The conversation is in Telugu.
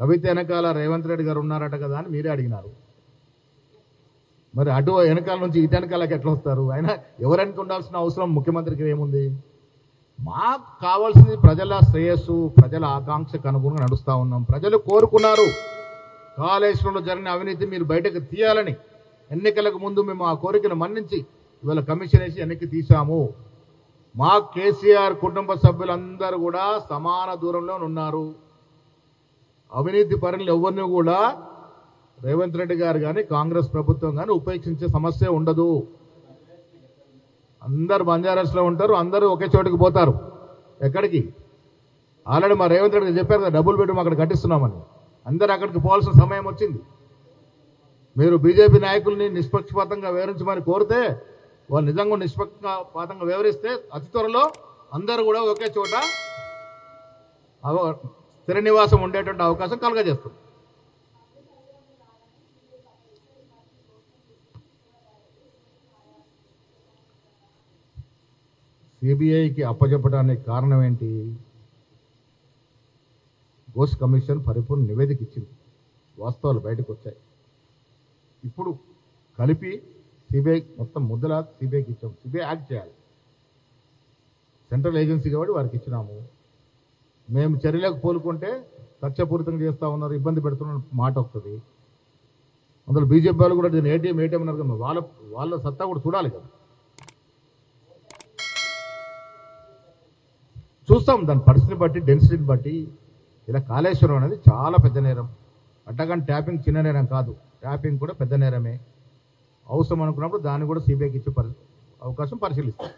కవిత వెనకాల రేవంత్ రెడ్డి గారు ఉన్నారట కదా అని మీరే అడిగినారు. మరి అటు వెనకాల నుంచి ఇటు వెనకాలకి ఎట్లా వస్తారు? అయినా ఎవరికి ఉండాల్సిన అవసరం ముఖ్యమంత్రికి ఏముంది? మాకు కావాల్సింది ప్రజల శ్రేయస్సు, ప్రజల ఆకాంక్షకు అనుగుణంగా నడుస్తూ ఉన్నాం. ప్రజలు కోరుకున్నారు కాళేశ్వరంలో జరిగిన అవినీతి మీరు బయటకు తీయాలని. ఎన్నికలకు ముందు మేము ఆ కోరికను మన్నించి ఇవాళ కమిషన్ వేసి వెనక్కి తీశాము. మా కేసీఆర్ కుటుంబ సభ్యులందరూ కూడా సమాన దూరంలో ఉన్నారు. అవినీతి పరులు ఎవరిని కూడా రేవంత్ రెడ్డి గారు కానీ కాంగ్రెస్ ప్రభుత్వం కానీ ఉపేక్షించే సమస్య ఉండదు. అందరు బంజారాస్లో ఉంటారు, అందరూ ఒకే చోటుకి పోతారు. ఎక్కడికి? ఆల్రెడీ మా రేవంత్ రెడ్డి చెప్పారు కదా, డబుల్ బెడ్రూమ్ అక్కడ కట్టిస్తున్నామని. అందరూ అక్కడికి పోవాల్సిన సమయం వచ్చింది. మీరు బీజేపీ నాయకుల్ని నిష్పక్షపాతంగా వివరించమని కోరితే వాళ్ళు నిజంగా నిష్పక్షపాతంగా వివరిస్తే అతి త్వరలో అందరూ కూడా ఒకే చోట స్థిర నివాసం ఉండేటువంటి అవకాశం కలుగజేస్తుంది. సిబిఐకి అప్పచెప్పడానికి కారణం ఏంటి? ఘోష్ కమిషన్ పరిపూర్ణ నివేదిక ఇచ్చింది, వాస్తవాలు బయటకు వచ్చాయి. ఇప్పుడు కలిపి సిబిఐ మొత్తం ముద్దలా సిబిఐకి ఇచ్చాము. సిబిఐ యాక్ట్ చేయాలి, సెంట్రల్ ఏజెన్సీ కాబట్టి వారికి ఇచ్చినాము. మేము చర్యలకు పోలుకుంటే కక్షపూరితంగా చేస్తూ ఉన్నారు, ఇబ్బంది పెడుతున్న మాట వస్తుంది. అందులో బీజేపీ వాళ్ళు కూడా దీన్ని ఏటీఎం అన్నారు కదా, వాళ్ళ సత్తా కూడా చూడాలి కదా. చూస్తాం దాని పరిస్థితిని బట్టి, డెన్సిటీని బట్టి. ఇలా కాళేశ్వరం అనేది చాలా పెద్ద నేరం. అట్టగాని ట్యాపింగ్ చిన్న నేరం కాదు, ట్యాపింగ్ కూడా పెద్ద నేరమే. అవసరం అనుకున్నప్పుడు దాన్ని కూడా సిబిఐకి ఇచ్చే అవకాశం పరిశీలిస్తాం.